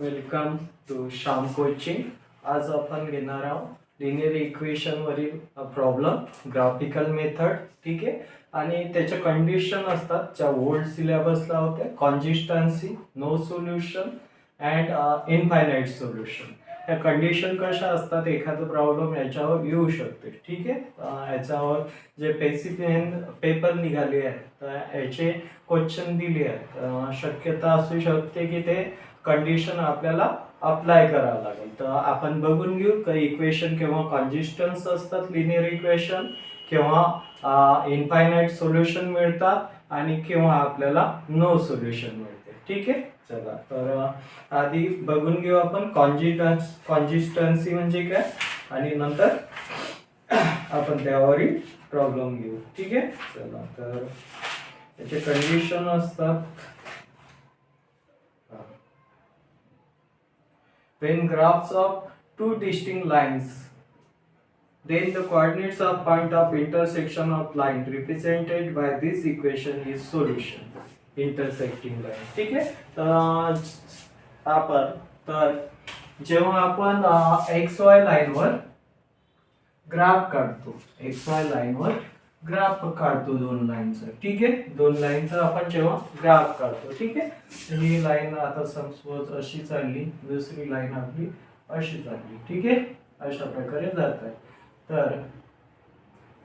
Welcome to Shyam coaching. आज आपण घेणार आहोत लिनियर इक्वेशन वरील प्रॉब्लेम ग्राफिकल मेथड. ठीक आहे. आणि त्याच्या कंडिशन असतात ज्या ओल्ड सिलेबसला होत्या. Consistency, no solution and infinite solution. या कंडिशन कशा असतात, एखादा प्रॉब्लेम याच्यावर येऊ शकते. ठीक आहे. याच्यावर जे पेपर निघाले आहेत तर याचे क्वेश्चन दिले आहेत. शक्यता असू शकते की ते कंडिशन आपल्याला अप्लाय करावं लागेल. तर आपण बघून घेऊ काही इक्वेशन किंवा कॉन्सिस्टन्स असतात लिनियर इक्वेशन, किंवा इनफायनाइट सोल्युशन मिळतात आणि किंवा आपल्याला नो सोल्युशन मिळते. ठीक आहे. चला तर आधी बघून घेऊ आपण कॉन्सिस्टन्सी म्हणजे काय, आणि नंतर आपण त्यावरील प्रॉब्लेम घेऊ. ठीक आहे. चला तर त्याचे कंडिशन असतात. When graphs of two distinct lines, then the coordinates of point of intersection of line represented by this equation is solution. Intersecting line. ठीक आहे. तर जेव्हा आपण XY लाईनवर ग्राफ काढतो, XY लाईनवर ग्राफ काढतो दोन लाईनचा. ठीक आहे. दोन लाईनचा आपण जेव्हा ग्राफ काढतो. ठीक आहे. ही लाईन आता सपोज अशी चालली, दुसरी लाईन आपली अशी चालली. ठीक आहे. अशा प्रकारे जात आहे. तर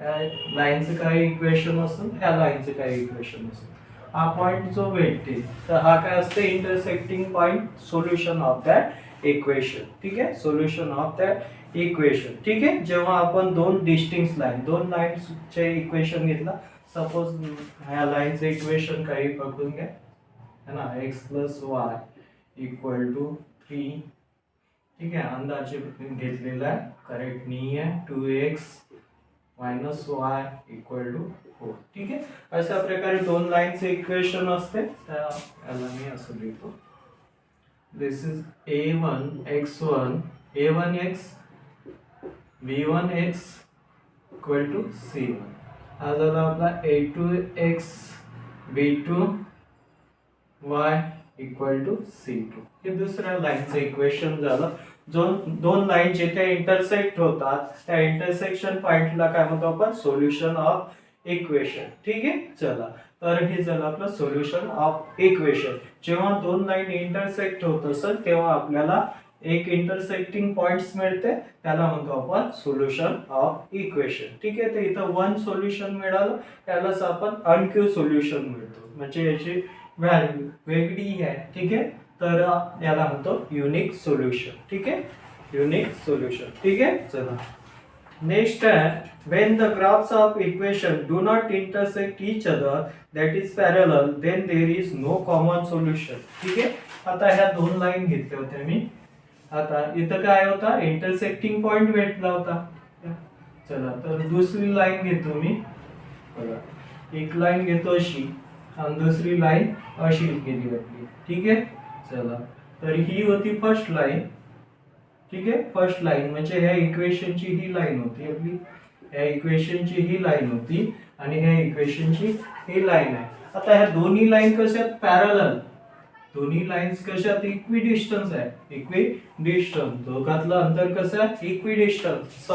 या लाईनचं काही इक्वेशन असेल, ह्या लाईनचं काही इक्वेशन असेल. हा पॉइंट जो भेटते तर हा काय असते, intersecting point, solution of that equation. ठीक आहे. Solution of that equation. ठीक आहे. जेव्हा आपण दोन डिस्टिंक्ट लाईन, दोन लाईन्सचे इक्वेशन घेतला, सपोज ह्या लाईनचं इक्वेशन काही बघून घ्या, है ना, x plus y equal to 3. ठीक आहे. अंदाजे घेतलेला आहे, करेक्ट नाही आहे. 2x minus Y equal to 4. ठीक आहे. अशा प्रकारे दोन लाईनचे इक्वेशन असते. याला मी असं लिहितो, दिस is a1x1 a1x b1x equal to c1. हा झाला आपला a2x b2 y equal to c2. हे दुसऱ्या लाईनचं इक्वेशन झालं. दोन लाईन जिथे इंटरसेक्ट होतात त्या इंटरसेक्शन पॉइंटला काय म्हणतो आपण, सोल्युशन ऑफ इक्वेशन. ठीक आहे. चला तर हे झालं आपलं सोल्युशन ऑफ इक्वेशन. जेव्हा दोन लाईन इंटरसेक्ट होत असेल तेव्हा आपल्याला एक इंटरसेक्टिंग पॉइंट्स मिळते, त्याला म्हणतो आपण सोल्युशन ऑफ इक्वेशन. ठीक आहे. तर इथं वन सोल्युशन मिळालं, त्यालाच आपण अनक्यू सोल्युशन मिळतो, म्हणजे याची व्हॅल्यू वेगळी आहे. ठीक आहे. तर याला म्हणतो युनिक सोल्युशन. ठीक आहे. Unique solution. ठीक आहे. चला नेक्स्ट आहे, when the graphs of equation do not intersect each other, that is parallel, then there is no common solution. ठीक आहे. आता ह्या दोन लाईन घेतल्या होत्या मी. आता इथं काय होता, इंटरसेक्टिंग पॉइंट भेटला होता. चला तर दुसरी लाईन घेतो मी. बघा, एक लाईन घेतो अशी आणि दुसरी लाईन अशी गेली आपली. ठीक आहे. चला तर ही होती फर्स्ट लाईन. ठीक आहे. फर्स्ट लाईन म्हणजे ह्या इक्वेशनची ही लाईन होती आपली, ह्या इक्वेशनची ही लाईन होती आणि ह्या इक्वेशनची ही लाईन आहे. आता ह्या दोन्ही लाईन कशात, पॅरलल. दोन्ही लाईन्स कशात, इक्विडिस्टन्स आहे. इक्विडिस्टन्स, दोघातलं अंतर कसं आहे, इक्विडिस्टन्स,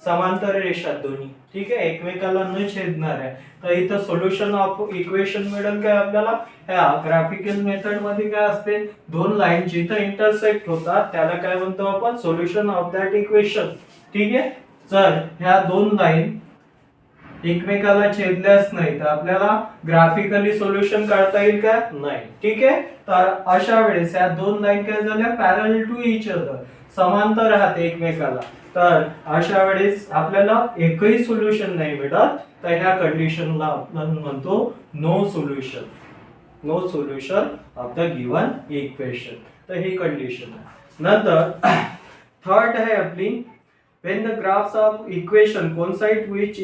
समांतर रेषा दोन्ही. ठीक आहे. एकमेकाला न छेदणार आहे. तर इथं सोल्युशन ऑफ इक्वेशन मिळेल काय आपल्याला, ह्या ग्राफिकल मेथड मध्ये काय असते, दोन लाईन जिथं इंटरसेक्ट होतात त्याला काय म्हणतो आपण, सोल्युशन ऑफ दॅट इक्वेशन. ठीक आहे. जर ह्या दोन लाईन एकमेकाला छेदल्याच नाही तर आपल्याला ग्राफिकली सोल्युशन काढता येईल का, नाही. ठीक आहे. तर अशा वेळेस या दोन लाईन काय झाल्या, पॅरलल टू इच अदर, समांतर राहते एकमेकाला. तर अशा वेळेस आपल्याला एकही सोल्युशन नाही मिळत, तर ह्या कंडिशनला आपण म्हणतो no solution. No solution of the given equation. तर ही कंडिशन आहे. नंतर थर्ड आहे आपली, when the graphs of equation coincide with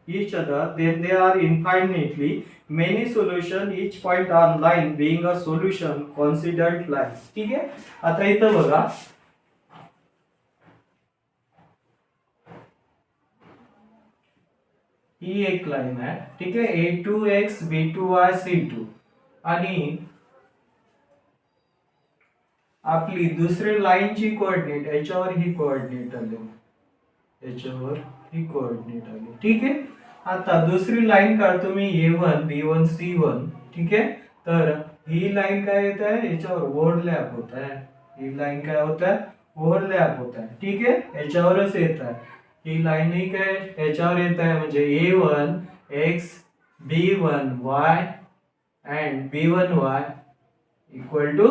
each other, then they are infinitely many solution, each point on line being a solution coincident line. ठीक आहे. आता इथं बघा, ही एक लाईन आहे. ठीक आहे. a2x b2y c2 आणि आपली दुसरी लाईनची कोऑर्डिनेट याच्यावर ही कोऑर्डिनेट आली, याच्यावर ही कोऑर्डिनेट आली, ठीक आहे. आता दुसरी लाईन काढतो मी A1 B1 C1, ठीक आहे. तर ही लाईन काय येत आहे, याच्यावर ओव्हरलॅप होत आहे, ही लाईन काय होत आहे, ओव्हरलॅप होत आहे, ठीक आहे. याच्यावरच येत आहे ही लाईन, ही काय याच्यावर येत आहे, म्हणजे A1 X B1 Y and B1 Y equal to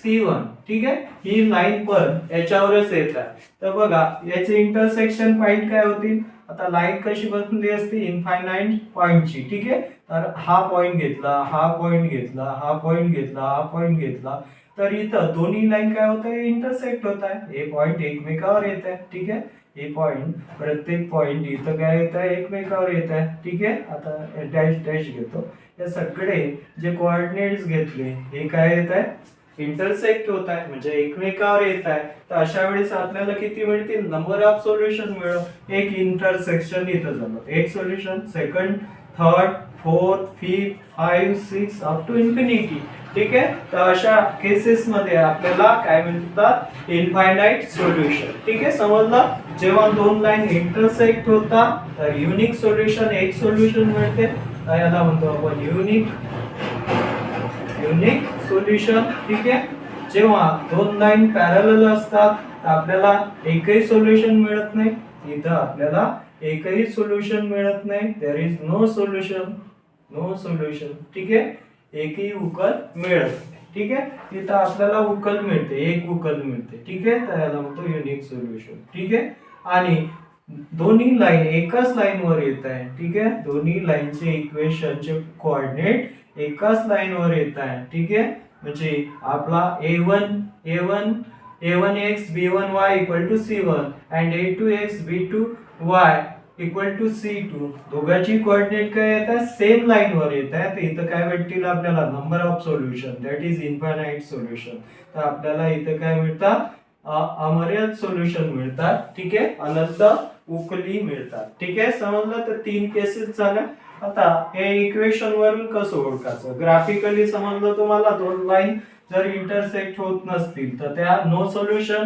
C1, ठीक आहे. ही लाईन पण याच्यावरच येत आहे. तर बघा याचे इंटरसेक्शन पॉइंट काय होतील. आता लाईन कशी बनली असते, इनफायनाइट पॉइंटची, ठीक आहे. तर हा पॉइंट घेतला, हा पॉइंट घेतला, हा पॉइंट घेतला, हा पॉइंट घेतला, तर इथं दोन्ही लाईन काय होत आहे, इंटरसेक्ट होत आहे, हे पॉइंट एकमेकावर येत आहे, ठीक आहे. हे पॉइंट प्रत्येक पॉइंट इथं काय येत आहे, एकमेकावर येत आहे, ठीक आहे. आता डॅश डॅश घेतो, हे सगळे जे कोऑर्डिनेट्स घेतले हे काय येत आहे, इंटरसेक्ट होत आहे, म्हणजे एकमेकावर येत आहे. तर अशा वेळेस आपल्याला किती मिळतील, नंबर ऑफ सोल्युशन मिळव. एक इंटरसेक्शन इथं झालं, एक solution, second, third, fourth, fifth, 5, 6 up to infinity, ठीक आहे. तर अशा केसेस मध्ये आपल्याला काय मिळतात, इनफायनाइट सोल्युशन, ठीक आहे. समजलं. जेव्हा दोन लाईन इंटरसेक्ट होतात तर युनिक सोल्युशन, एक सोल्युशन मिळते, याला म्हणतो आपण युनिक सोल्युशन, ठीक आहे. जेव्हा दोन लाईन पॅरलल असतात तर आपल्याला एकही सोल्युशन मिळत नाही, इथं आपल्याला एकही सोल्युशन मिळत नाही, there is no solution, no solution, ठीक आहे. एकही उकल मिळत नाही, ठीक आहे. तिथं आपल्याला उकल मिळते, एक उकल मिळते, ठीक आहे. तर याला म्हणतो युनिक सोल्युशन, ठीक आहे. आणि दोन्ही लाईन एकाच लाईन वर येत आहे, ठीक आहे. दोन्ही लाईनचे इक्वेशनचे कोऑर्डिनेट एकाच लाईन वर येत आहे, ठीक आहे. म्हणजे आपला A1x B1y equal to C1 and A2x B2y equal to C2, दोघांची कोऑर्डिनेट काय येतात, सेम लाईन वर येत आहे. तर इथं काय भेटतील आपल्याला, number of solution, that is infinite solution. तर आपल्याला इथं काय मिळतात, अमर्याद सोल्युशन मिळतात, ठीक आहे. अनंत उकली मिळतात, ठीक आहे. समजलं. तर तीन केसेस झाल्या. आता हे इक्वेशन वरून कसं ओळखायचं, ग्राफिकली समजलं तुम्हाला. दोन लाईन जर इंटरसेक्ट होत नसतील तर त्या नो सोल्युशन,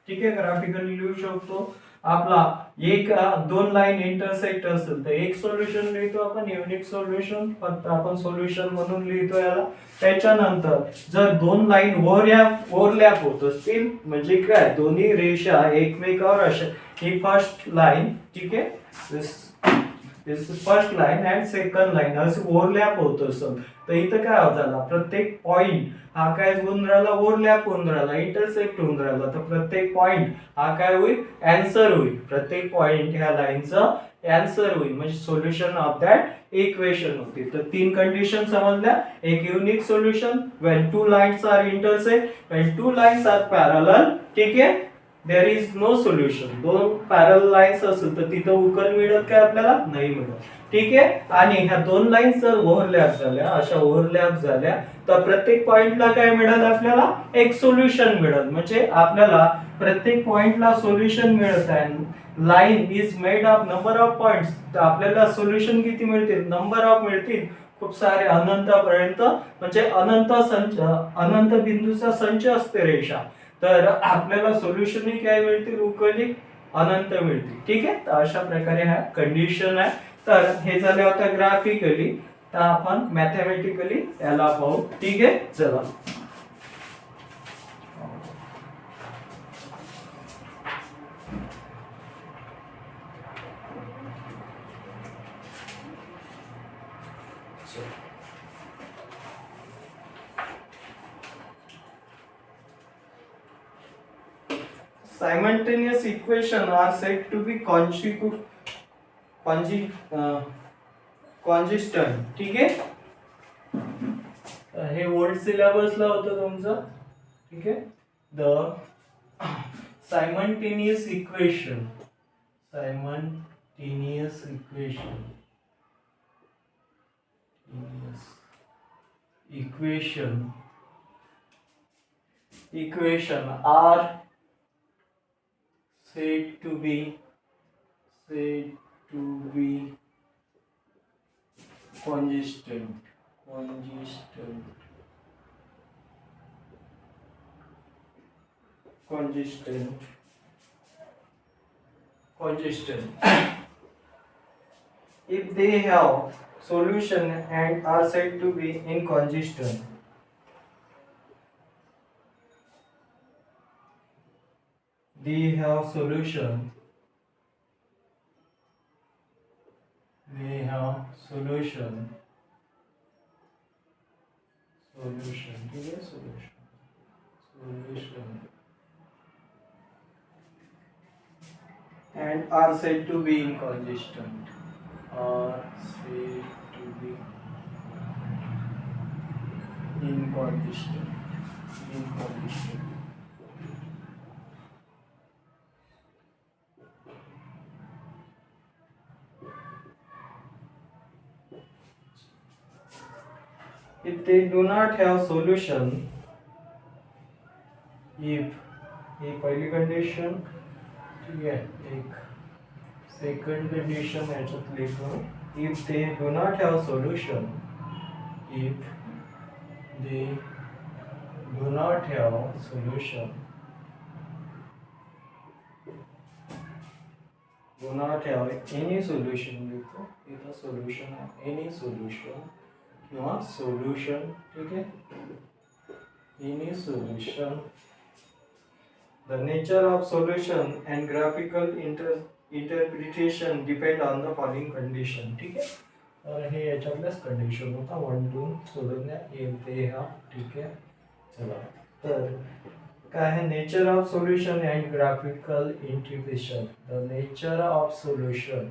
ठीक आहे. ग्राफिकली लिहू शकतो. आपला एक दोन लाईन इंटरसेक्ट असेल तर एक सोल्युशन लिहितो आपण, युनिक सोल्युशन, फक्त आपण सोल्युशन म्हणून लिहितो याला. त्याच्यानंतर जर दोन लाईन ओव्हरलॅप होत असतील, म्हणजे काय, दोन्ही रेषा एकमेकावर अशा, ही फर्स्ट लाईन, ठीक आहे, first line and second line असं ओव्हरलॅप होत असेल तर इथं काय होत झाला, प्रत्येक पॉइंट हा काय होऊन राहिला, ओव्हरलॅप होऊन राहिला, इंटरसेक्ट होऊन राहिला. तर प्रत्येक पॉइंट हा काय होईल, अँसर होईल. प्रत्येक पॉइंट ह्या लाईनचं अँसर होईल, म्हणजे सोल्युशन ऑफ दॅट इक्वेशन होतील. तर तीन कंडिशन समजल्या. एक unique solution when two lines are intersect, when two lines are parallel, ठीक आहे. There is no solution. दोन पॅरलल लाईन्स असेल तर तिथं उकल मिळत काय आपल्याला, नाही मिळत, ठीक आहे. आणि ह्या दोन लाईन्स जर ओव्हरलॅप झाल्या, अशा ओव्हरलॅप झाल्या, तर प्रत्येक पॉइंटला काय मिळेल आपल्याला, एक सोल्युशन मिळेल. म्हणजे आपल्याला प्रत्येक पॉइंटला सोल्युशन मिळत आहे. Line is made of number of points, तर आपल्याला सोल्युशन किती मिळतील, नंबर ऑफ मिळतील, खूप सारे, अनंतापर्यंत, म्हणजे अनंत संच, अनंत बिंदूचा संच असते रेषा. तर आपल्याला सोल्युशन काय मिळतील, उकली अनंत मिळतील, ठीक आहे. तर अशा प्रकारे हा कंडिशन आहे. तर हे झाले होते ग्राफिकली. तर आपण मॅथमॅटिकली याला पाहू, ठीक आहे. चला, simultaneous equation are said to be consistent, ठीक आहे. हे ओल्ड सिलेबसला होतं तुमचं, ठीक आहे. The simultaneous equation are said to be consistent consistent if they have solution and are said to be inconsistent. They have solution. They have solution. ठीक है, solution and are said to be inconsistent. Are said to be inconsistent. If they do not have solution, if ये पहली condition, ठीक है, एक second condition याच्यात लिखू. If they do not have solution, if they do not have solution, do not have any solution, लिखो इथं solution आहे, any solution किंवा solution, ठीक है, any solution. The nature of solution and graphical interpretation depend on the following condition. ठीक है, और हे याच्यातल्याच कंडिशन होता. 1 2 सोडून द्या, if they have. ठीक है, चला. तर काय आहे nature of solution and graphical interpretation. The nature of solution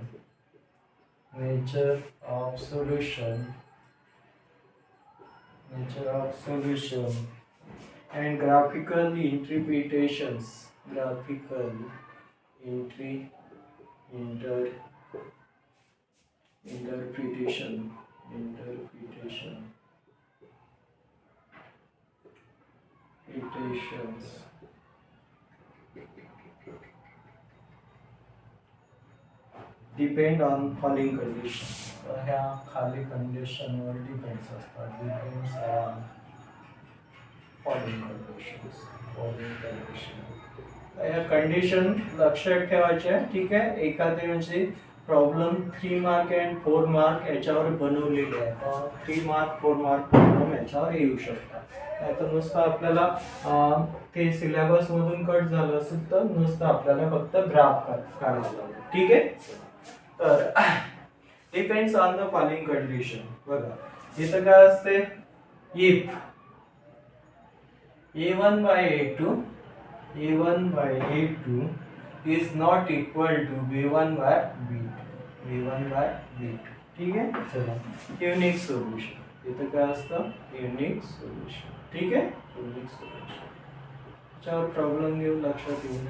and graphical interpretations. Interpretation depend on following conditions. ह्या खाली कंडिशन वर डिपेंड्स असतात. Depends on following conditions. या कंडिशन लक्षात ठेवायचे आहे. ठीक आहे, एखादी म्हणजे प्रॉब्लेम 3 मार्क अँड 4 मार्क याच्यावर बनवलेले आहे. 3 मार्क 4 मार्क प्रॉब्लेम याच्यावर येऊ शकतात. नाहीतर नुसतं आपल्याला ते सिलेबस मधून कट झालं असेल तर नुसतं आपल्याला फक्त ग्राफ काढायला लागेल. ठीक आहे, तर depends on the following condition. बघा इथं काय असते, if a1 by a2 is not equal to b1 by b2. ठीक है, चला युनिक सोल्यूशन. इथं काय असतं, युनिक सोल्यूशन. ठीक आहे, युनिक सोल्यूशन त्याच्यावर प्रॉब्लेम घेऊन लक्षात येईल.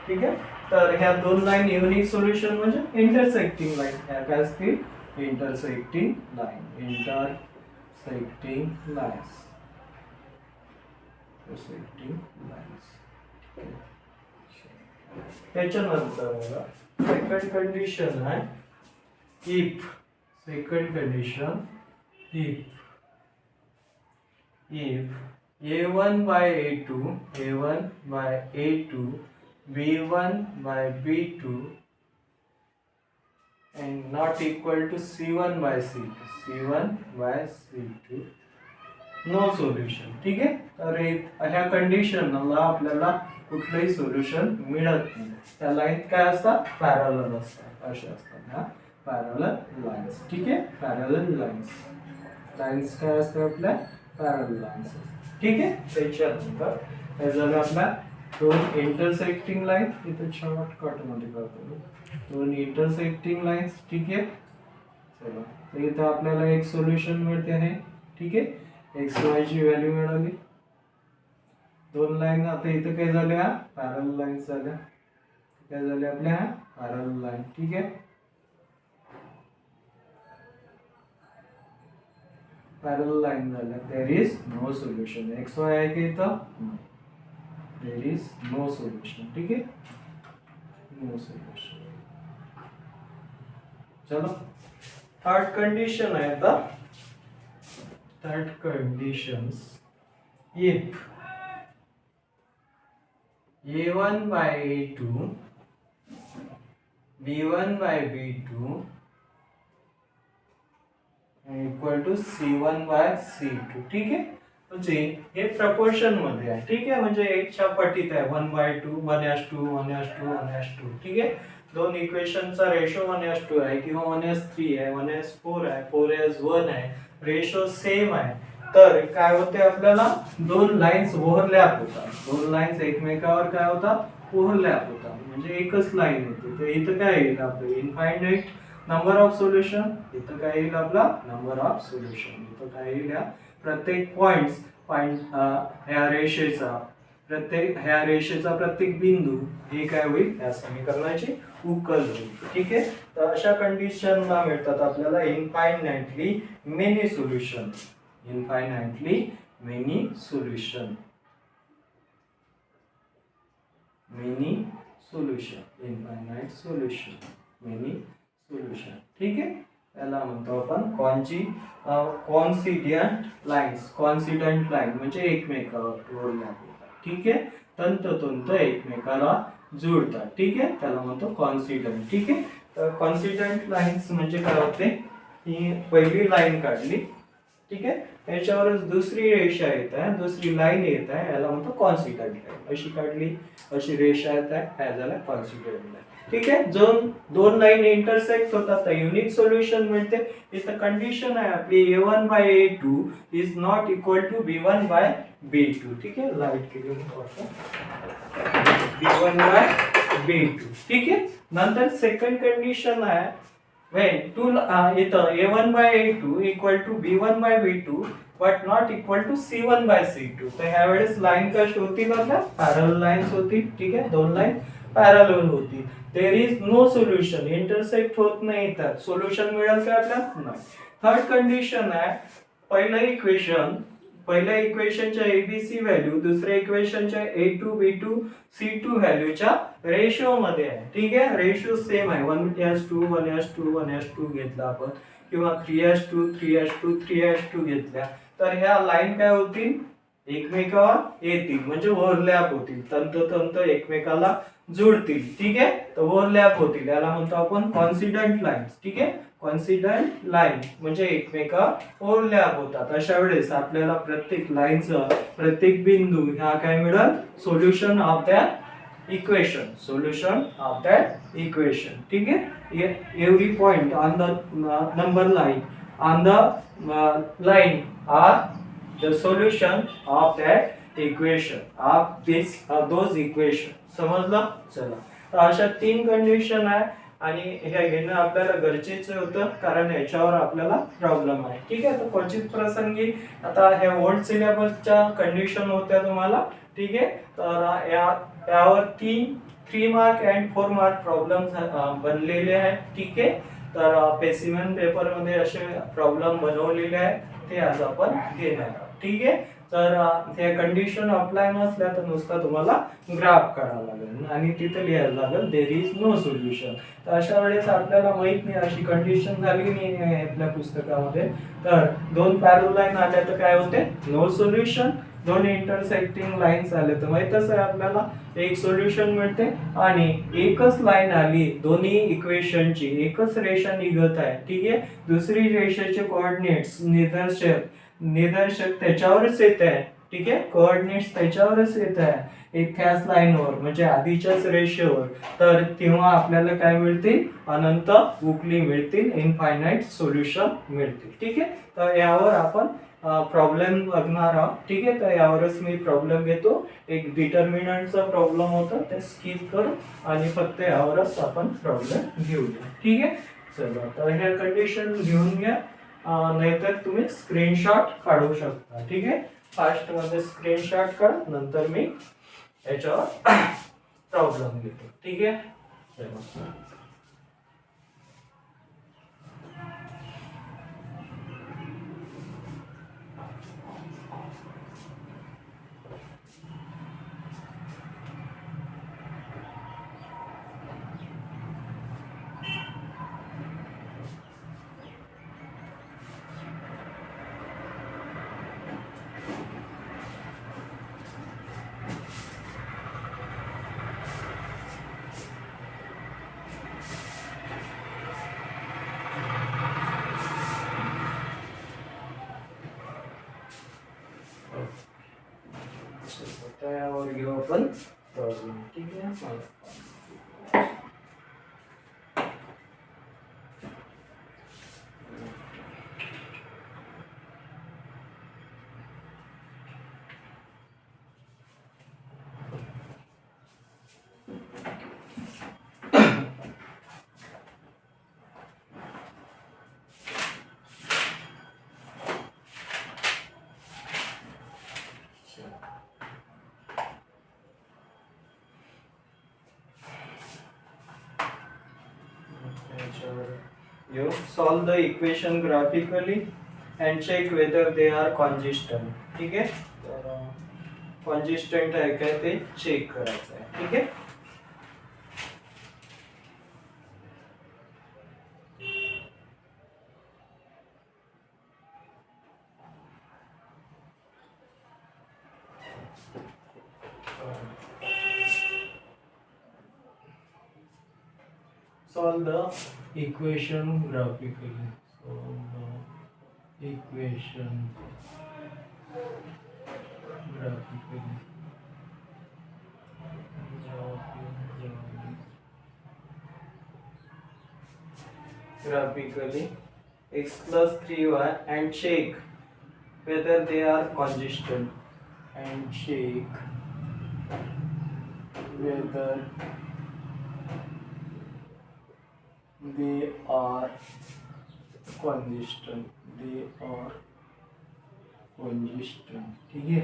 ठीक आहे, तर ह्या दोन लाईन युनिक सोल्यूशन म्हणजे इंटरसेक्टिंग लाईन. ह्या काय असतील, इंटरसेक्टिंग लाईन्स. त्याच्यानंतर बघा सेकंड कंडिशन आहे, if a1 by a2 b1 by b2 and not equal to c1 by c2 no solution. ठीक आहे, तर ह्या कंडिशनला आपल्याला कुठलंही सोल्युशन मिळत नाही. त्या लाईन काय असतात, पॅरलल असतात. अशा असतात ह्या पॅरलल लाईन्स. ठीक आहे, पॅरलल लाईन्स काय असतात आपल्या, पॅरलल लाईन्स. ठीक आहे, त्याच्यानंतर काय झालं, आपल्या दोन इंटरसेक्टिंग लाईन. इथे शॉर्टकट मध्ये करतो, दोन इंटरसेक्टिंग लाईन्स. ठीक आहे, चला तर इथं आपल्याला एक सोल्युशन मिळते आहे. ठीक आहे, एक्स वाय ची व्हॅल्यू मिळाली. दोन लाईन आता इथं काय झाल्या, पॅरलल लाईन्स झाल्या. काय झाल्या आपल्या पॅरलल लाईन. ठीक आहे, पॅरलल लाईन झाल्या. There is no solution. X y आहे की इथं, देयर इज नो सोल्युशन. ठीक आहे, नो सोल्युशन. चलो थर्ड कंडिशन आहे आता. Third conditions, if A1 by A2 B1 by B2 equal to C1 by C2. ठीक आहे, म्हणजे हे प्रपोर्शन मध्ये आहे. ठीक आहे, म्हणजे 1 च्या पटीत आहे. 1/2 1:2 1:2 1:2. ठीक आहे, दोन इक्वेशनचा रेशो 1:2 आहे किंवा 1:3 आहे, 1:4 आहे, 4:1 आहे, रेशो सेम आहे. तर काय होते, आपल्याला दोन लाईन्स ओव्हरलॅप होतात. दोन लाईन्स एकमेकावर काय होतात, ओव्हरलॅप होतात, म्हणजे एकच लाईन येते. तर इथं काय येईल आपलं, इनफायनाइट नंबर ऑफ सोल्युशन. इथं काय येईल आपला, नंबर ऑफ सोल्युशन. इथं काय येईल, प्रत्येक पॉइंट ह्या रेषेचा प्रत्येक बिंदू हे काय होईल, या समीकरणाची उकल होईल. ठीक आहे, तर अशा कंडिशनला मिळतात आपल्याला infinitely many solution. Infinitely many solution. Many solution, infinite solution, many solution. ठीक आहे, त्याला म्हणतो आपण कॉन्सिडंट लाईन्स. कॉन्सिडंट लाईन म्हणजे एकमेकावर ओव्हरलॅप होतात. ठीक आहे, तंतोतंत एकमेकाला जोडतात. ठीक आहे, त्याला म्हणतो कॉन्सिडंट. ठीक आहे, तर कॉन्सिडंट लाईन्स म्हणजे काय होते, ही पहिली लाईन काढली. ठीक आहे, याच्यावरच दुसरी रेषा येत आहे, दुसरी लाईन येत आहे, याला म्हणतो कॉन्सिडंट लाईन. अशी काढली, अशी रेषा येत आहे, ह्या झाल्या कॉन्सिडंट लाईन. ठीक आहे, दोन लाईन इंटरसेक्ट होतात तर युनिक सोल्युशन मिळते. इथं कंडिशन आहे आपली A1 by A2 is not equal to B1 by B2. ठीक आहे, लाईट केली B1 by B2. ठीक आहे, नंतर सेकंड कंडिशन आहे when इथं A1 by A2 equal to B1 by B2 but not equal to C1 by C2. तर ह्या वेळेस लाईन कशी होतील, आपल्या पॅरलल लाईन्स होतील. ठीक आहे, दोन लाईन पॅरलल होतील. There is no solution, intersect होत नाही, त्यात सोल्युशन मिळेल का आपल्याला, नाही. थर्ड कंडिशन आहे, पहिल्या इक्वेशनच्या एबीसी व्हॅल्यू दुसऱ्या इक्वेशनच्या A2 B2 C2 व्हॅल्यूच्या रेशो मध्ये आहे. ठीक आहे, रेशो सेम आहे. 1:2 1:2 1:2 घेतला आपण किंवा 3:2 3:2 3:2 घेतल्या, तर ह्या लाईन काय होतील, एकमेकावर येतील, म्हणजे ओव्हरलॅप होतील, तंतोतंत एकमेकाला जुळतील. ठीक आहे, तर ओव्हरलॅप होतील, याला म्हणतो आपण कॉन्सिडंट लाईन्स. ठीक आहे, कॉन्सिडंट लाईन म्हणजे एकमेकावर ओव्हरलॅप होतात. अशा वेळेस आपल्याला प्रत्येक लाईनचं प्रत्येक बिंदू ह्या काय मिळेल, solution of that equation. Solution of that equation. ठीक आहे, every point on the number line on the line are the solution of that equation of those equation. समजलं, चला. तर अशा तीन कंडिशन आहे आणि हे घेणं आपल्याला गरजेचं होतं, कारण याच्यावर आपल्याला प्रॉब्लेम आहे. ठीक आहे, तर क्वचित प्रसंगी आता ह्या ओल्ड सिलेबसच्या कंडिशन होत्या तुम्हाला. ठीक आहे, तर यावर 3 मार्क अँड 4 मार्क प्रॉब्लेम बनलेले आहेत. ठीक आहे, तर स्पेसिमेन पेपर मध्ये असे प्रॉब्लेम बनवलेले आहेत, ते आज आपण घेणार आहोत. ठीक आहे, तर हे कंडिशन अप्लाय नसल्या तर नुसता तुम्हाला ग्राफ काढावा लागेल आणि तिथे लिहायला लागेल देयर इज नो सोल्युशन. तर अशा वेळेस आपल्याला माहित नाही, अशी कंडिशन झाली नाही आपल्या पुस्तकामध्ये. तर दोन पॅरलल लाईन आल्या तर काय होते, नो सोल्युशन. दोन इंटरसेक्टिंग लाईन्स आले तर माहितच आहे आपल्याला, एक सोल्युशन मिळते. आणि एकच लाईन आली, दोन्ही इक्वेशनची एकच रेषा निघत आहे. ठीक आहे, दुसरी रेषेचे कोऑर्डिनेट्स निदर्शक त्याच्यावरच येत आहे. ठीक आहे, कोऑर्डिनेट्स त्याच्यावरच येत आहे एकाच लाईनवर, म्हणजे आधीच्याच रेषेवर. तर तेव्हा आपल्याला काय मिळतील, अनंत उकली मिळतील, इनफायनाइट सोल्युशन मिळतील. ठीक आहे, तर यावर आपण प्रॉब्लेम बघणार आहोत. ठीक आहे, तर यावरच मी प्रॉब्लेम घेतो. एक डिटर्मिनंटचा प्रॉब्लेम होता, ते स्किप करू आणि फक्त यावरच आपण प्रॉब्लेम घेऊया. ठीक आहे, चला. तर ह्या कंडिशन घेऊन घ्या, नाहीतर तुम्ही स्क्रीनशॉट काढू शकता. ठीक आहे, फास्ट मध्ये स्क्रीनशॉट काढ, नंतर मी याच्यावर प्रॉब्लेम घेतो. ठीक आहे, चला. तर यावर घेऊ आपण प्रॉब्लेम. ठीक आहे. You solve the equation graphically and check whether they are consistent. ठीक है. तर consistent आहे काय ते चेक करायचं आहे. ठीक आहे. Solve the equation graphically. Solve the equation graphically. Graphically x plus 3y and check whether they are consistent. And check whether they are consistent. ठीक आहे.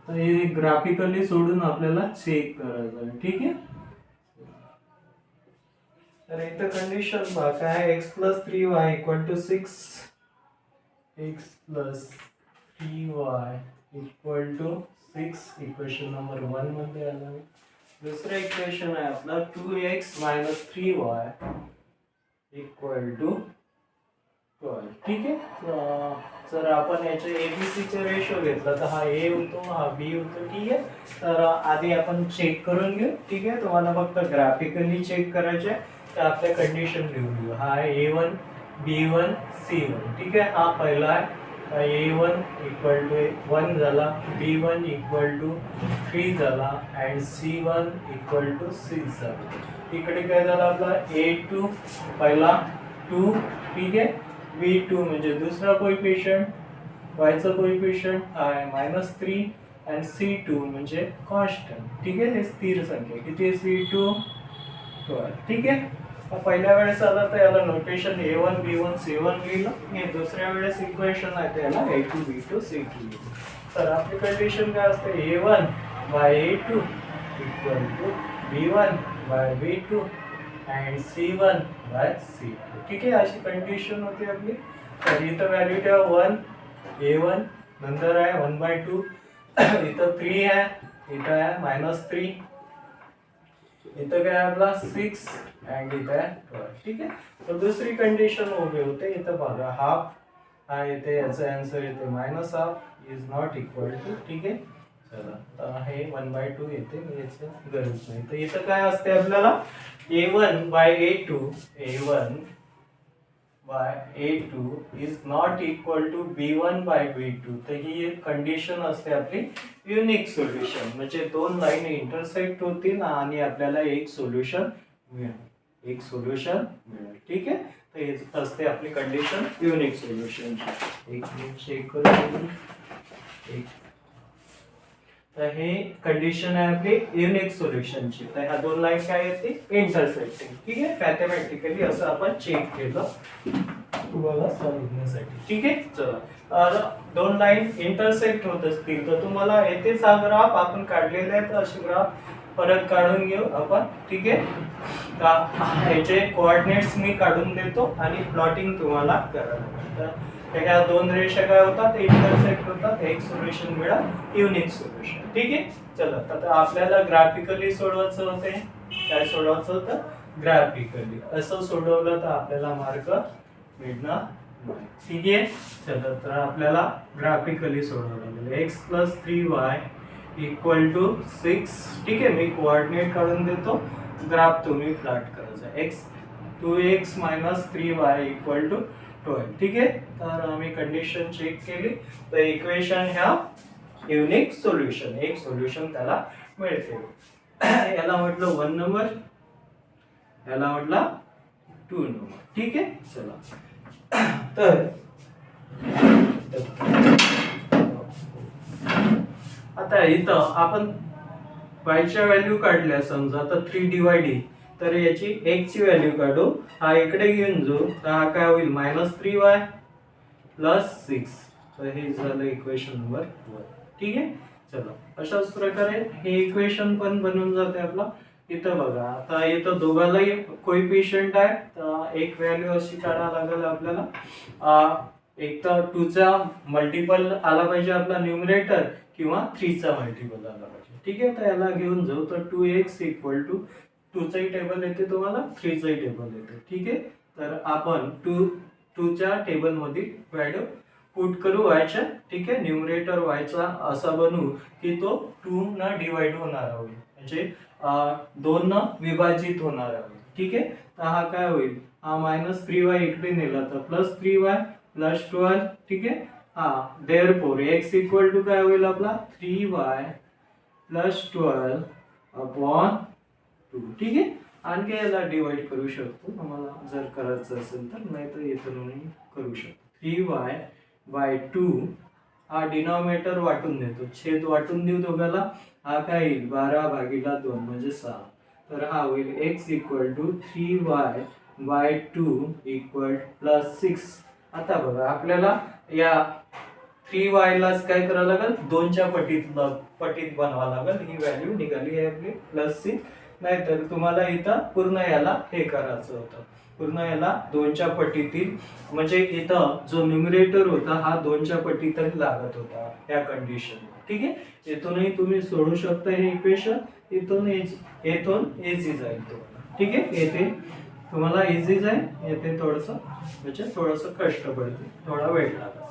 तर हे ग्राफिकली सोडून आपल्याला चेक करायचं आहे. ठीक आहे. तर इथं कंडिशन बघा काय, x plus 3y equal to 6. x plus 3y equal to 6 equation number 1 मध्ये आला. दुसरं इक्वेशन आहे आपला 2x minus 3y equal to 12. ठीक आहे. जर आपण याचे एबीसीचे रेशो घेतला तर हा ए होतो, हा बी होतो. ठीक आहे. तर आधी आपण चेक करून घेऊ. ठीक आहे. तुम्हाला फक्त ग्राफिकली चेक करायचे. तर आपल्या कंडिशन लिहून घेऊ. हा आहे A1 B1 C1. ठीक आहे. हा पहिला आहे. A1 इक्वल टू 1 झाला, B1 इक्वल टू 3 झाला अँड C1 इक्वल टू 6 झाला. इकडे काय झालं आपला A2 पहिला 2. ठीक आहे. B2 म्हणजे दुसरा कोएफिशियंट, yचा कोएफिशियंट आहे -3 अँड C2 म्हणजे कॉन्स्टंट. ठीक आहे. हे स्थिर संख्या किती आहे C2 12. ठीक आहे. पहिल्या वेळेस आला तर याला नोटेशन A1 B1 C1 लिहिलं. हे दुसऱ्या वेळेस इक्वेशन आहे त्याला A2 B2 C2 लिहिलं. तर आपली कंडिशन काय असते, A1 by A2 equal to B1 by B2 and C1 by C2. ठीक आहे. अशी कंडिशन होती आपली. तर इथं व्हॅल्यू ठेवा 1 A1, नंतर आहे 1/2, इथं 3 आहे, इथं आहे -3, इथं काय आपला 6 अँड इथं आहे 12. ठीक आहे. तर दुसरी कंडिशन उभी होते. इथं बघा हाफ हा येते, याचा आन्सर येते -half is not equal to. ठीक आहे. चला तर हे 1/2 येते, याची गरज नाही. तर इथं काय असते आपल्याला A1 by A2 is not equal to B1 by B2. तर ही एक कंडिशन असते आपली युनिक सोल्युशन. म्हणजे दोन लाईन इंटरसेक्ट होतील आणि आपल्याला एक सोल्युशन मिळेल. ठीक आहे. तर हे असते आपली कंडिशन युनिक सोल्युशन. एक मिनिट चेक करू. तर हे कंडिशन आहे आपली युनिक सोल्युशनची. तर ह्या दोन लाईन काय येते इंटरसेक्टिंग. ठीक आहे. मॅथमॅटिकली असं आपण चेक केलं तुम्हाला समजण्यासाठी. ठीक आहे. चला दोन लाईन इंटरसेक्ट होत असतील तर तुम्हाला येतेच हा ग्राफ आपण काढलेला आहे. तर असे ग्राफ परत काढून घेऊ आपण. ठीक आहे. याचे कोऑर्डिनेट्स मी काढून देतो आणि प्लॉटिंग तुम्हाला करायला. तर ह्या दोन रेषा काय होतात इंटरसेक्ट होतात, एक सोल्युशन मिळालं युनिक सोल्युशन. ठीक आहे. चला आता आपल्याला ग्राफिकली सोडवायचं होते. काय सोडवायचं होतं ग्राफिकली. असं सोडवलं तर आपल्याला मार्क मिळणार नाही. ठीक आहे. चला तर आपल्याला ग्राफिकली सोडवावं लागेल. x plus 3y equal to 6. ठीक आहे. मी कोऑर्डिनेट काढून देतो, ग्राफ तुम्ही प्लॉट करायचा. 2x minus 3y equal to 12. ठीक आहे. तर आम्ही कंडिशन चेक केली. तर इक्वेशन ह्या युनिक सोल्युशन, एक सोल्युशन त्याला मिळते. याला म्हटलं 1 नंबर, याला म्हटला 2 नंबर. ठीक आहे. चला तर आता इथं आपण वायच्या व्हॅल्यू काढल्या, समजा तर 3 डिवाइड, तर याची x ची व्हॅल्यू काढू, हा इकडे घेऊन जाऊ, तर हा काय होईल -3y + 6. तर हे झालं इक्वेशन नंबर 1. ठीक आहे. चला अशाच प्रकारे हे इक्वेशन पण बनून जाते आपला. इथं बघा, आता इथं दोघांनाही कोएफिशियंट आहे, तर एक व्हॅल्यू अशी काढायला लागेल आपल्याला, एक तर 2 चा मल्टिपल आला पाहिजे आपला न्यूमरेटर, किंवा 3 चा मल्टिपल आला पाहिजे. ठीक आहे. तर याला घेऊन जाऊ, तर 2x = 2 चाही टेबल येते तुम्हाला, 3 चाही टेबल येते. ठीक आहे. तर आपण 2 च्या टेबल मधील व्हॅल्यू पुट करू वायच्या. ठीक आहे. न्यूमरेटर वायचा असा बनवू की तो 2 न डिवाइड होणार होईल, म्हणजे 2 न विभाजित होणार आहे. ठीक आहे. तर हा काय होईल, हा -3y इकडे नेला तर +3y + 12. ठीक आहे. हा देअरफॉर x = काय होईल आपला 3y + 12 अपॉन 2. ठीक आहे. आणखी याला डिवाइड करू शकतो तुम्हाला जर करायचं असेल तर, नाही तर इथून करू शकतो. 3y/2 हा डिनॉमिनेटर वाटून देतो, छेद वाटून देऊ दोघाला. हा काय येईल 12/2 म्हणजे 6. तर हा होईल x = 3y/2 + 6. आता बघा, आपल्याला या 3y लाच काय करावं लागेल, 2 च्या पटीत बनवावं लागेल. ही व्हॅल्यू निघाली आहे आपली +6. नाहीतर तुम्हाला इथं पूर्ण याला हे करायचं होतं, पूर्ण याला 2 च्या पटीतील, म्हणजे इथं जो न्यूमरेटर होता हा 2 च्या पटीतच लागत होता या कंडिशन. ठीक आहे. इथूनही तुम्ही सोडू शकता हे इक्वेशन, इथून इझी जाईल तुम्हाला. ठीक आहे. येथे तुम्हाला इझी जाईल, येथे थोडंसं कष्ट पडते, थोडा वेळ लागेल.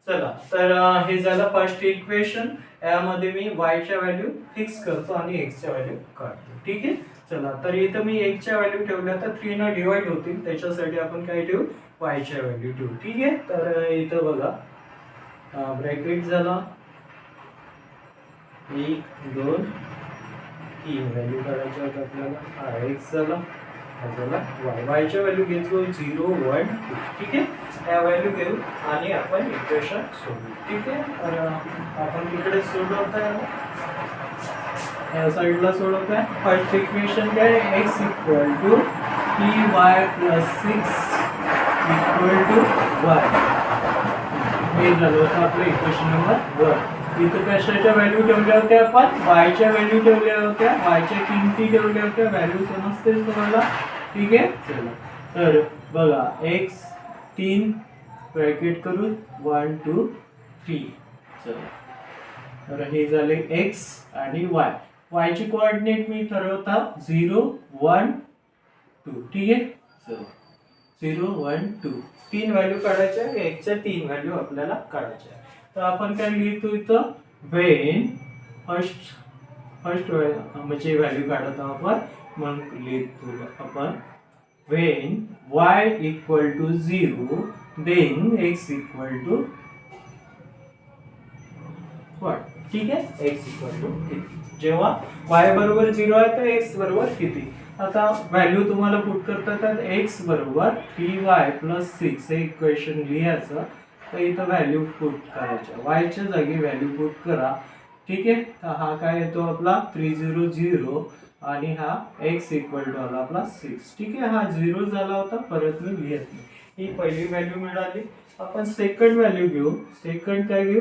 चला तर हे झालं फर्स्ट इक्वेशन. यामध्ये मी y च्या व्हॅल्यू फिक्स करतो आणि x च्या व्हॅल्यू काढतो. ठीक आहे. चला तर इथं मी x च्या व्हॅल्यू ठेवल्या तर 3 न डिवाइड होतील, त्याच्यासाठी आपण काय ठेवू, y च्या व्हॅल्यू ठेवू. ठीक आहे. तर इथं बघा, ब्रॅकेट झाला 1 2 3 व्हॅल्यू काढायच्या आहेत आपल्याला. हा x झाला, y च्या व्हॅल्यू घेतो 0 1 2. ठीक आहे. या व्हॅल्यू घेऊ आणि आपण इक्वेशन सोडवू. ठीक आहे. तर आपण तिकडे सोडवत आहे, या साईडला सोडवत आहे. फर्स्ट इक्वेशन काय, x = 3y + 6 = y. हे झालं होतं आपलं इक्वेशन नंबर 1. इथं कशाच्या व्हॅल्यू ठेवल्या होत्या आपण, y च्या व्हॅल्यू ठेवल्या होत्या, y च्या किमती ठेवल्या होत्या. व्हॅल्यू समजतेच तुम्हाला. ठीक आहे. चला तर बघा, x 3 ब्रॅकेट करू 1 2 3. चला तर हे झाले x आणि y ची कोऑर्डिनेट मी ठरवता 0 1 2. ठीक आहे. चला 0 1 2 3 व्हॅल्यू काढायच्या, x च्या 3 व्हॅल्यू आपल्याला काढायच्या. तर आपण काय लिहितो इथं, वेन फर्स्ट म्हणजे व्हॅल्यू काढत आहोत आपण, मग लिहितो आपण when y = 0 then x = what. ठीक आहे. x = किती, जेव्हा y बरोबर 0 आहे तर x बरोबर किती. आता व्हॅल्यू तुम्हाला पुट करता येतात, x = 3y + 6 हे इक्वेशन लिहायचं. तर इथं व्हॅल्यू पुट करायच्या, y च्या जागी व्हॅल्यू पुट करा. ठीक आहे. तर हा काय येतो आपला 300 आणि हा x = आला आपला 6. ठीक आहे. हा 0 झाला होता, परत मी लिहित नाही. ही पहिली व्हॅल्यू मिळाली. आपण सेकंड व्हॅल्यू घेऊ. सेकंड काय घेऊ,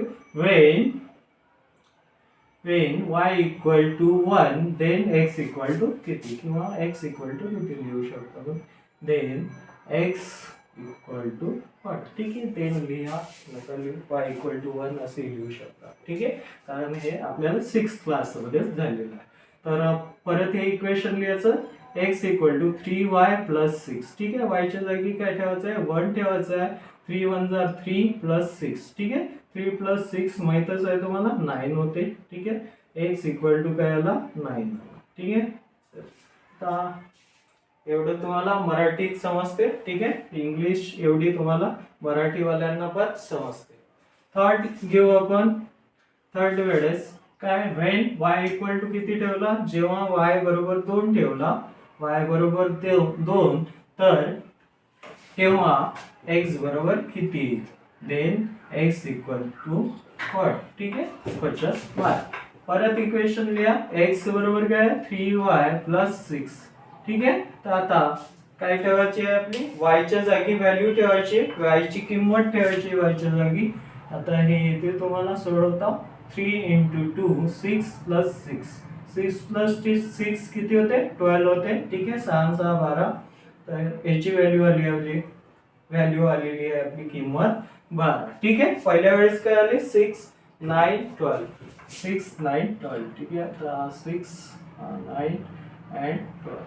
when y = 1 then x = किती, किंवा x = किती लिहू शकतो, then x = what. ठीक आहे. then लिहा, नका लिहू, y = 1 असे लिहू शकता. ठीक आहे. कारण हे आपल्याला 6th क्लास मध्ये झालेलं आहे. तर परत हे इक्वेशन लिहायचं, x = 3y + 6. ठीक आहे. y च्या जागी काय ठेवायचं आहे, 1 ठेवायचं आहे. 3 1 3 + 6. ठीक आहे. 3 + 6 माहितच आहे तुम्हाला 9 होते. ठीक आहे. x = काय आला 9. ठीक आहे. तर एवढं तुम्हाला मराठीत समजते. ठीक आहे. इंग्लिश एवढी तुम्हाला मराठीवाल्यांना पण समजते. थर्ड घेऊ आपण, थर्ड वेळेस काय when y इक्वल टू किती ठेवला, जेव्हा y बरोबर 2 ठेवला, y बरोबर 2 तर तेव्हा x बरोबर किती, then x equal to what, ठीक आहे 50y. परत इक्वेशन लिहा, x बरोबर काय 3y प्लस 6, ठीक आहे. तर आता काय ठेवायची आहे आपली, y च्या जागी व्हॅल्यू ठेवायची, y ची किंमत ठेवायची y च्या जागी. आता हे इथे तुम्हाला सोडवता 3 into 2 6 plus 6, 6 plus 6 किती होते 12 होते, ठीक आहे. 6 6 12, तर याची व्हॅल्यू आलेली आहे आपली किंमत 12, ठीक आहे. पहिल्या वेळेस काय आली 6 9 12, 6 9 12, ठीक आहे. आता 6 9 and 12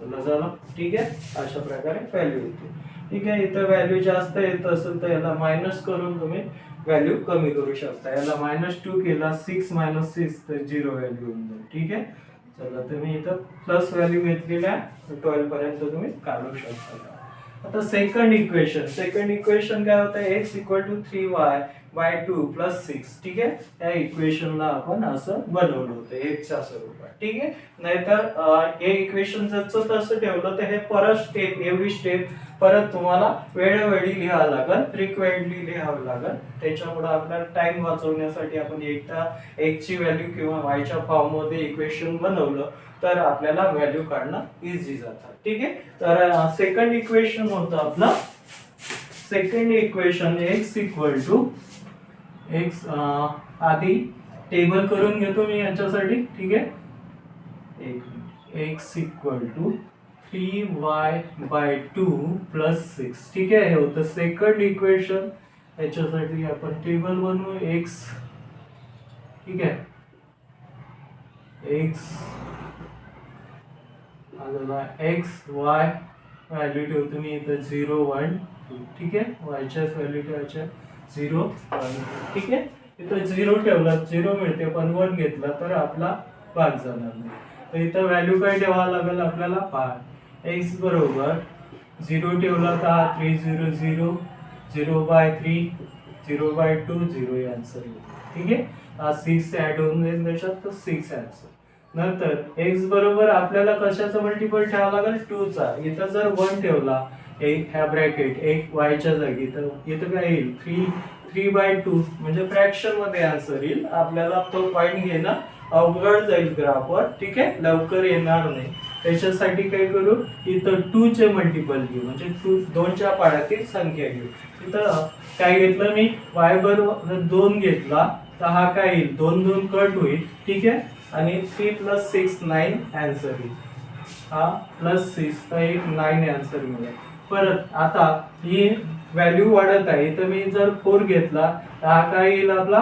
चला झालं, ठीक आहे. अशा प्रकारे व्हॅल्यू येते, ठीक आहे. इथं व्हॅल्यू जास्त येत असेल तर याला मायनस करून तुम्ही व्हॅल्यू कमी करू शकता. याला -2 केला, 6 - 6 तर 0 व्हॅल्यू होऊन जाईल, ठीक आहे. चला तुम्ही इथं प्लस व्हॅल्यू घेतलेल्या 12 पर्यंत तुम्ही काढू शकता. आता सेकंड इक्वेशन काय होतं, x equal to 3y by 2 plus 6, ठीक आहे. त्या इक्वेशनला आपण असं बनवलं होतं x च्या स्वरूपात, ठीक आहे. नाहीतर हे इक्वेशन जर तसं ठेवलं तर हे परत एवढी स्टेप परत तुम्हाला वेळोवेळी लिहावं लागेल, फ्रिक्वेंटली लिहावं लागेल. त्याच्यामुळे आपल्याला टाइम वाचवण्यासाठी आपण एकदा x ची व्हॅल्यू किंवा y च्या फॉर्म मध्ये इक्वेशन बनवलं तर आपल्याला व्हॅल्यू काढणं इझी जातं, ठीक आहे. तर सेकंड इक्वेशन होतं आपलं, second equation x equal to x, आधी टेबल करून घेतो मी याच्यासाठी, ठीक आहे. x equal to 3y by 2 plus 6, ठीक आहे. हे होतं सेकंड इक्वेशन. याच्यासाठी आपण टेबल बनवू x, ठीक आहे. x x y व्हॅल्यू ठेवतो मी इथं 0 1 2, ठीक आहे. y च्या व्हॅल्यू ठेवायच्या 0 1, ठीक आहे. इथं 0 ठेवला 0 मिळते, पण 1 घेतला तर आपला भाग जाणार नाही. तर इथं व्हॅल्यू काय ठेवावं लागेल आपल्याला 5. x बरोबर 0 ठेवला का 3 0 0, 0 बाय 3 0 बाय 2 0 आन्सर येईल, ठीक आहे. 6 ऍड होऊन जाईल त्याच्यात, तर 6 आन्सर. नंतर x बरोबर आपल्याला कशाचा मल्टिपल ठेवावा लागेल 2 चा. इथं जर 1 ठेवला ह्या ब्रॅकेट एक y च्या जागी, तर इथं काय येईल 3 बाय 2 म्हणजे फ्रॅक्शन मध्ये आन्सर येईल. आपल्याला तो पॉइंट घेणं अवघड जाईल ग्राफवर, ठीक आहे, लवकर येणार नाही. त्याच्यासाठी काय करू, इथं 2 चे मल्टिपल घेऊ, म्हणजे 2 च्या पाड्यातील संख्या घेऊ. इथं काय घेतलं मी, y बरोबर 2 घेतला तर हा काय येईल 2 2 कट होईल, ठीक आहे. आणि 3 प्लस 6 9 आन्सर येईल. हा प्लस 6 तर एक 9 आन्सर मिळेल. परत आता ही व्हॅल्यू वाढत आहे, तर मी जर 4 घेतला तर हा काय येईल आपला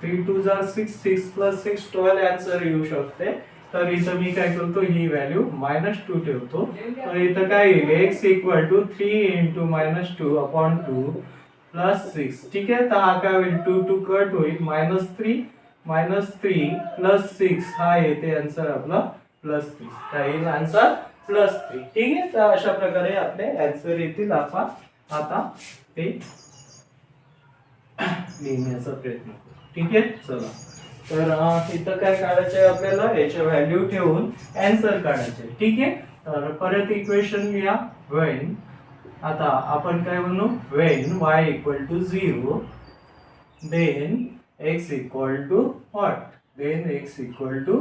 3 2 6 6 प्लस 6 12 आन्सर येऊ शकते. तर इथं मी काय करतो, ही व्हॅल्यू -2 ठेवतो. तर इथं काय येईल x equal to 3 × -2 upon 2 plus 6, ठीक आहे. तर हा काय होईल 2 2 कट होईल, -3 प्लस 6 हा येते आन्सर आपला +3. काय येईल आन्सर +3, ठीक आहे. तर अशा प्रकारे आपले आन्सर येतील. आपण आता ते लिहिण्याचा प्रयत्न करू, ठीक आहे. चला, तर इथं काय काढायचं आहे आपल्याला, याच्या व्हॅल्यू ठेवून आन्सर काढायचे, ठीक आहे. तर परत इक्वेशन लिहा, when, आता आपण काय म्हणू, when y equal to 0 then x equal to what, then x equal to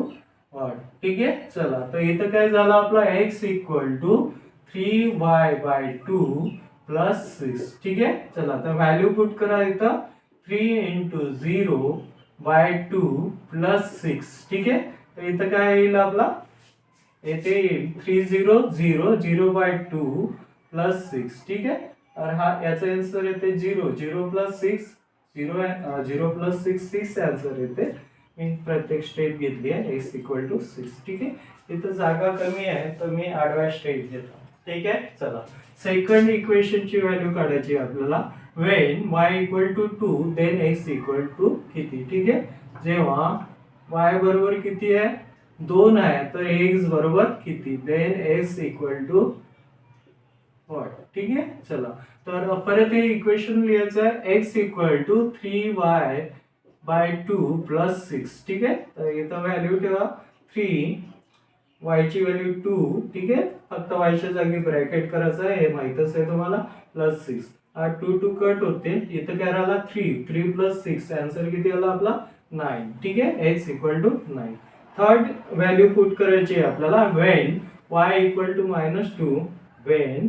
what, ठीक आहे. चला, तर इथं काय झालं आपला x equal to 3y by 2 plus 6, ठीक आहे. चला, तर व्हॅल्यू पुट करा इथं 3 × 0 बाय 2 प्लस 6, ठीक आहे. तर इथं काय येईल आपला, येथे येईल 3 0 0 0 बाय 2 प्लस 6, ठीक आहे. तर हा याचा आन्सर येते 0 0 प्लस 6 0 प्लस 6 आन्सर येते. मी प्रत्येक स्टेप घेतली आहे x इक्वल टू 6, ठीक आहे. इथं जागा कमी आहे तर मी आडव्या स्टेप घेतो, ठीक आहे. चला, सेकंड इक्वेशनची व्हॅल्यू काढायची आपल्याला, when y equal to 2 then x equal to किती, ठीक आहे. जेव्हा y बरोबर किती आहे 2 आहे, तर x बरोबर किती, then x equal to what, ठीक आहे. चला, तर परत हे इक्वेशन लिहायचं आहे, x equal to 3y by 2 plus 6. ठीक आहे, तर इथं व्हॅल्यू ठेवा 3, y ची व्हॅल्यू 2. ठीक आहे, फक्त y च्या जागी ब्रॅकेट करायचं आहे, हे माहितच आहे तुम्हाला, प्लस 6. 2 2 कट होते, इथं काय राहिला 3. 3 प्लस 6, आन्सर किती आला आपला 9. ठीक आहे, x equal to 9. Third value put करायची आहे आपल्याला, when y equal to -2, when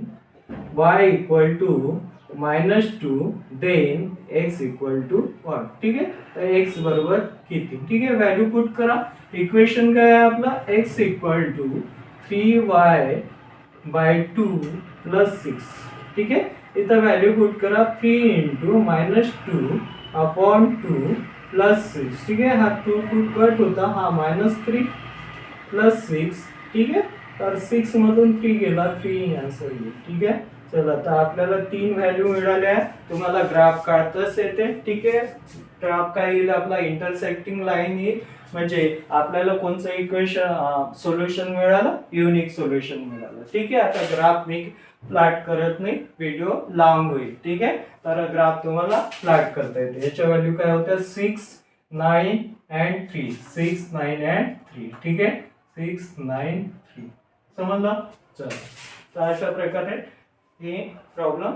y equal to -2, then x equal to 1. ठीक आहे, तर x बरोबर किती. ठीक आहे, व्हॅल्यू पुट करा. इक्वेशन काय आहे आपला, x equal to 3y by 2 plus 6. ठीक आहे, इथं व्हॅल्यू पुट करा, 3 इंटू -2 अपॉन 2 प्लस 6. ठीक आहे, हा 2 2 कट होता, हा -3 प्लस 6. ठीक आहे, तर 6 मधून 3 गेला, 3 आन्सर येईल. ठीक आहे, चला तर आपल्याला 3 व्हॅल्यू मिळाल्या. तुम्हाला ग्राफ काढताच येते. ठीक आहे, ग्राफ काय येईल आपला, इंटरसेक्टिंग लाईन येईल, म्हणजे आपल्याला कोणतं इक्वेशन सोल्युशन मिळालं, युनिक सोल्युशन मिळालं. ठीक आहे, आता ग्राफ मी प्लॉट करत नाही, व्हिडिओ लांब होईल. ठीक आहे, तर ग्राफ तुम्हाला प्लॉट करता येते. याच्या व्हॅल्यू काय होत्या, 6 9 and 3. 6 9 and 3. ठीक आहे, 6 9 3. समजलं. चला, तर अशा प्रकारे हे प्रॉब्लेम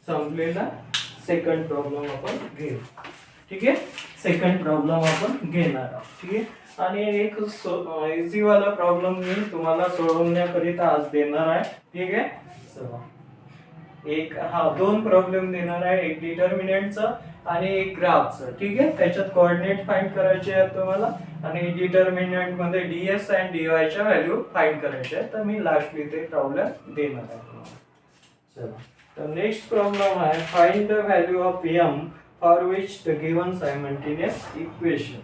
संपलेला. सेकंड प्रॉब्लेम आपण घेऊ. ठीक आहे, सेकंड प्रॉब्लेम आपण घेणार आहोत. ठीक आहे, आणि एक इझी वाला प्रॉब्लेम मी तुम्हाला सोडवण्याकरिता आज देणार आहे. ठीक आहे, चला, दोन प्रॉब्लेम देणार आहे, एक डिटर्मिनंटचा आणि एक ग्राफचा. ठीक आहे, त्याच्यात कोऑर्डिनेट फाइंड करायचे आहेत तुम्हाला, आणि डिटर्मिनंट मध्ये ds आणि dy च्या व्हॅल्यू फाइंड करायचे आहेत. तर मी लास्टली ते प्रॉब्लेम देणार आहे तुम्हाला. चला, तर नेक्स्ट प्रॉब्लेम आहे, find the value of m for which the given simultaneous equation.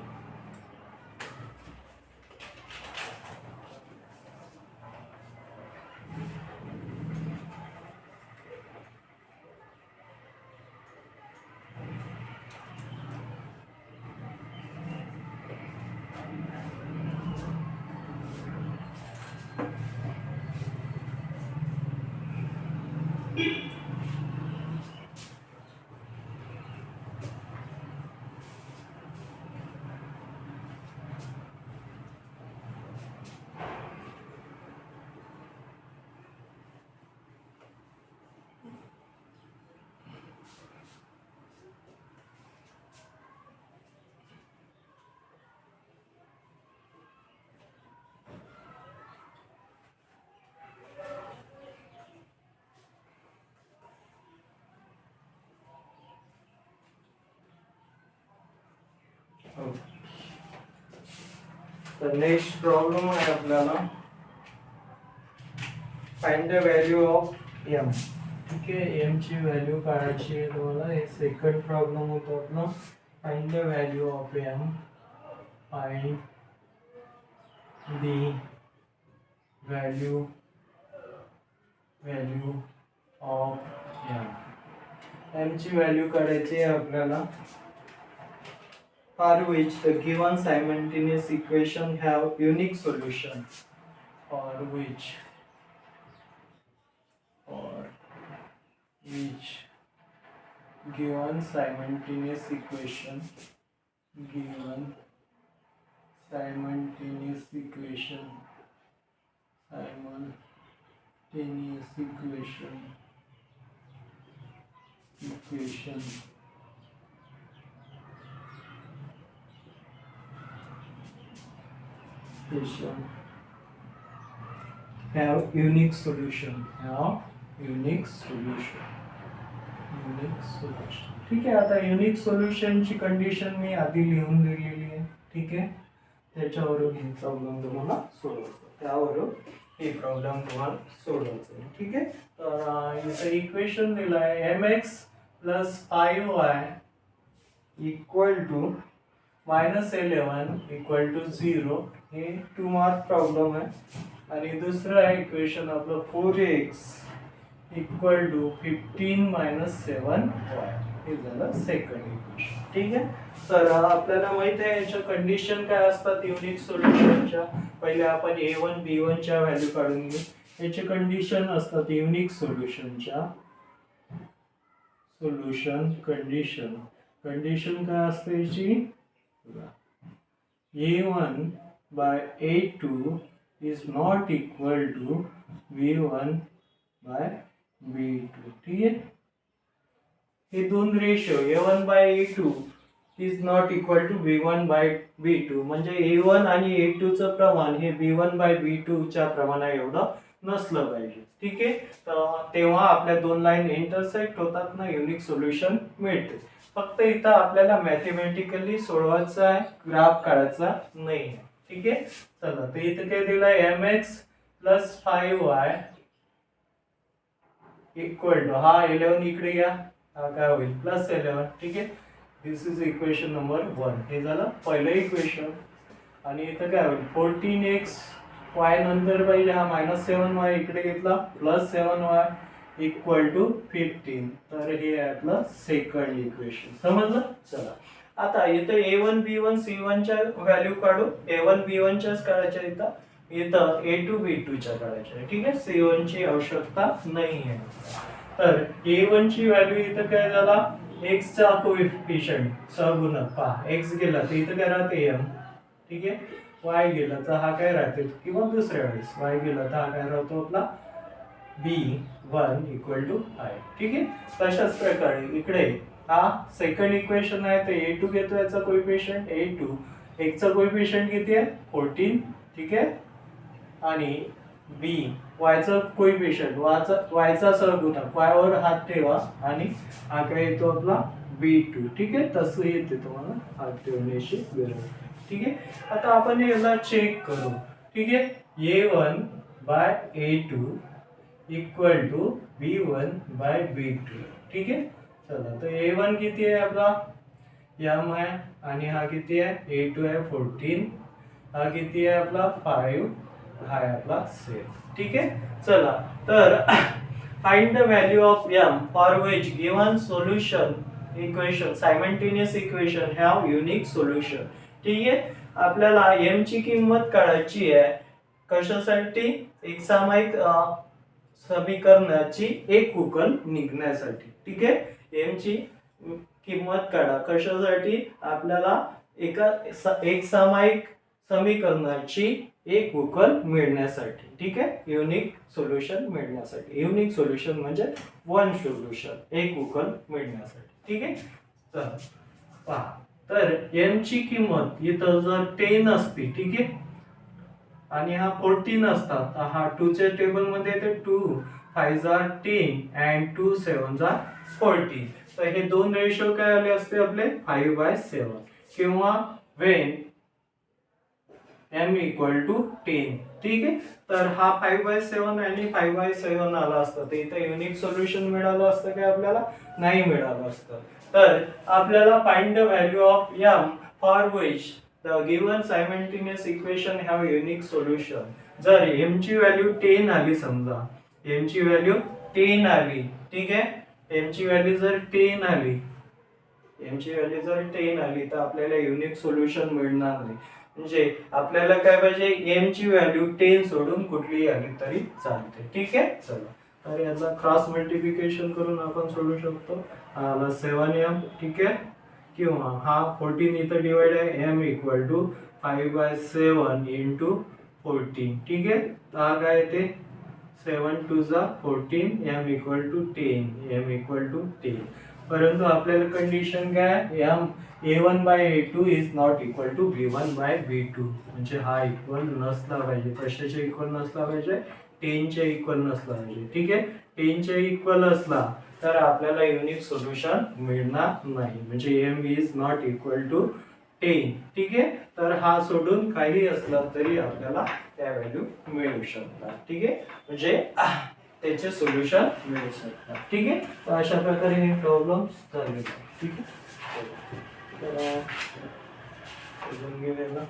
तर नेक्स्ट प्रॉब्लेम आहे आपल्याला, find the value of m. ठीक आहे, m ची व्हॅल्यू काढायची आहे तुम्हाला. हे सेकंड प्रॉब्लेम होता आपला, find the value of m. Find the value of m ची व्हॅल्यू काढायची आहे आपल्याला. For which the given simultaneous equation have unique solution. For which given simultaneous equation have unique solution. ठीक आहे, आता युनिक सोल्युशनची कंडिशन मी आधी लिहून दिलेली आहे. ठीक आहे, त्याच्यावरून हे प्रॉब्लेम तुम्हाला सोडवायचा, त्यावरून हे प्रॉब्लेम तुम्हाला सोडवायचा आहे. ठीक आहे, तर इथं इक्वेशन दिलं आहे mx plus 5y equal to -11 equal to 0. हे 2 मार्क प्रॉब्लेम आहे. आणि दुसरं इक्वेशन आपलं 4x इक्वल टू 15 - 7y. हे झालं सेकंड इक्वेशन. ठीक आहे, तर आपल्याला माहित आहे याच्या कंडिशन काय असतात युनिक सोल्युशनच्या. पहिले आपण a1 b1 च्या व्हॅल्यू काढून घेऊ. याचे कंडिशन असतात युनिक सोल्युशनच्या. कंडिशन काय असते याची, a1 by a2 is not equal to v1 by v2. ठीक आहे, हे दोन ratio a1 by a2 is not equal to v1 by v2 म्हणजे a1 आणि a2 चं प्रमाण हे v1 by v2 च्या प्रमाणा एवढं नसलं पाहिजे. ठीक आहे, तर तेव्हा आपल्या दोन लाईन इंटरसेक्ट होतात ना, युनिक सोल्युशन मिळते. फक्त इथं आपल्याला मॅथेमॅटिकली सोडवायचं आहे, ग्राफ काढायचा नाही. ठीक आहे, चला तर इथं काय दिलंय mx plus 5y equal to हा 11 इकडे या, हा काय होईल प्लस 11. ठीक आहे, दिस इज इक्वेशन नंबर 1. हे झालं पहिलं इक्वेशन. आणि इथं काय होईल 14x y नंतर पाहिजे हा -7y इकडे घेतला प्लस 7y इक्वल टू 15. तर हे आहे आपलं सेकंड इक्वेशन. समजलं. चला आता इथं a1 b1 c1 च्या व्हॅल्यू काढू. a1 b1 च्याच काढायच्या, इथं a2 b2 च्या काढायच्या. ठीक आहे, c1 ची आवश्यकता नाही आहे. तर a1 ची व्हॅल्यू इथं काय झाला, x चा कोएफिशिएंट सहगुणक पहा, x गेला तर इथं काय राहते m. ठीक आहे, y गेला तर हा काय राहते, किंवा दुसऱ्या वेळेस y गेला तर हा काय राहतो आपला b1 इक्वल टू i. ठीक आहे, तशाच प्रकारे इकडे हा सेकंड इक्वेशन आहे, तर a2 घेतो याचा कोएफिशिएंट a2, x चा कोएफिशिएंट किती आहे 14. ठीक आहे, आणि b y चा कोएफिशिएंट y चा सहगुणक y वर हात ठेवा आणि हा काय येतो आपला b2. ठीक आहे, तसं येते तुम्हाला हात ठेवण्याची गरज. ठीक आहे, आता आपण याला चेक करू. ठीक आहे, a1 by a2 equal to b1 by b2. ठीक आहे, चला तर a1 किती आहे आपला m आहे, आणि हा किती आहे a2 आहे 14, हा किती आहे आपला 5, हा आहे आपला 7. ठीक आहे, चला तर find the value of m for which given solution equation simultaneous equation have unique solution. ठीक आहे, आपल्याला m ची किंमत काढायची आहे कशासाठी, एक सामायिक समीकरणाची एक उकल निघण्यासाठी. ठीक आहे, m ची किंमत काढा कशासाठी, आपल्याला एक सामायिक समीकरणाची एक उकल मिळण्यासाठी. ठीक आहे, युनिक सोल्युशन मिळण्यासाठी. युनिक सोल्युशन म्हणजे वन सोल्युशन, एक उकल मिळण्यासाठी. ठीक आहे, चला पहा, तर m ची किंमत इथं जर 10 असती, ठीक आहे, आणि हा 14 असतात, तर हा 2 च्या टेबल मध्ये येते 2 5 are 10 and 2 7 are 14. तर हे दोन रेशो काय आले असते आपले 5/7, किंवा when m equal to 10. ठीक आहे, तर हा 5/7 आणि 5/7 आला असता, तर इथे युनिक सोल्युशन मिळालं असतं काय आपल्याला, नाही मिळालं असतं. तर आपल्याला find the value of m for which the given simultaneous equation have unique solution. जर m ची व्हॅल्यू 10 आली, समजा m ची व्हॅल्यू 10 आली. ठीक आहे, m ची व्हॅल्यू जर 10 आली, m ची व्हॅल्यू जर 10 आली तर आपल्याला युनिक सोल्युशन मिळणार नाही. म्हणजे आपल्याला काय पाहिजे, m ची व्हॅल्यू 10 सोडून कुठलीही आली तरी चालते. ठीक आहे, चला तर याचा क्रॉस मल्टिप्लिकेशन करून आपण सोडू शकतो. हा आला 7m. ठीक आहे, किंवा हा 14 इथं डिवाइड आहे, m इक्वल टू 5/7 इंटू 14. ठीक आहे, तर हा काय येते 7 2 14, m equal to 10, m equal to 10. परंतु आपल्याला कंडिशन काय, m a1 by a2 is not equal to b1 by b2. म्हणजे हा इक्वल नसला पाहिजे. कशाच्या इक्वल नसला पाहिजे, 10 च्या इक्वल नसला पाहिजे. ठीक आहे, 10 च्या इक्वल असला तर आपल्याला युनिक सोल्युशन मिळणार नाही. म्हणजे m is not equal to 10. ठीक आहे, तर हा सोडून काही असला तरी आपल्याला त्या व्हॅल्यू मिळू शकतात. ठीक आहे, म्हणजे त्याचे सोल्युशन मिळू शकतात. ठीक आहे, तर अशा प्रकारे हे प्रॉब्लेम्स झाले. ठीक आहे, तर समजून गेलेलं.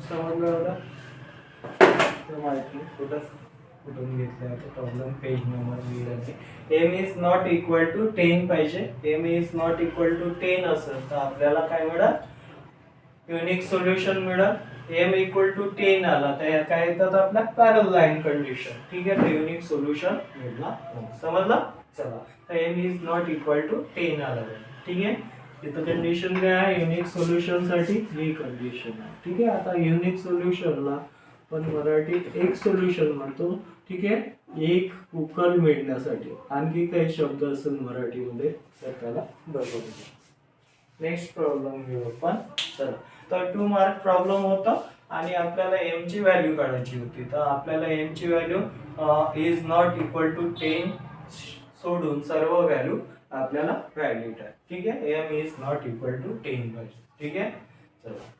समजलं माहिती कुठं कुठून घेतलाय तो प्रॉब्लेम, पेज नंबर लिहिला. M is not equal to 10 पाहिजे. M is not equal to 10 असेल तर आपल्याला काय मिळेल, युनिक सोल्युशन मिळेल. एम इक्वल टू 10 आला तर काय येतात आपल्या पॅरल लाईन कंडिशन. ठीक आहे, तर युनिक सोल्युशन मिळला. समजलं. चला, तर m is not equal to 10 आला. ठीक आहे, इथं कंडिशन काय आहे, युनिक सोल्युशन साठी ही कंडिशन आहे. ठीक आहे, आता युनिक सोल्युशनला पण मराठीत एक सोल्युशन म्हणतो. ठीक आहे, एक उकल मिळण्यासाठी आणखी काही शब्द असेल मराठीमध्ये तर त्याला बघू. नेक्स्ट प्रॉब्लेम घेऊ आपण. चला, तर 2 मार्क प्रॉब्लेम होता आणि आपल्याला एम ची व्हॅल्यू काढायची होती. तर आपल्याला एम ची value is not equal to 10 सोडून सर्व व्हॅल्यू आपल्याला व्हॅलिड आहे. ठीक आहे, m is not equal to 10 पाहिजे. ठीक आहे, चला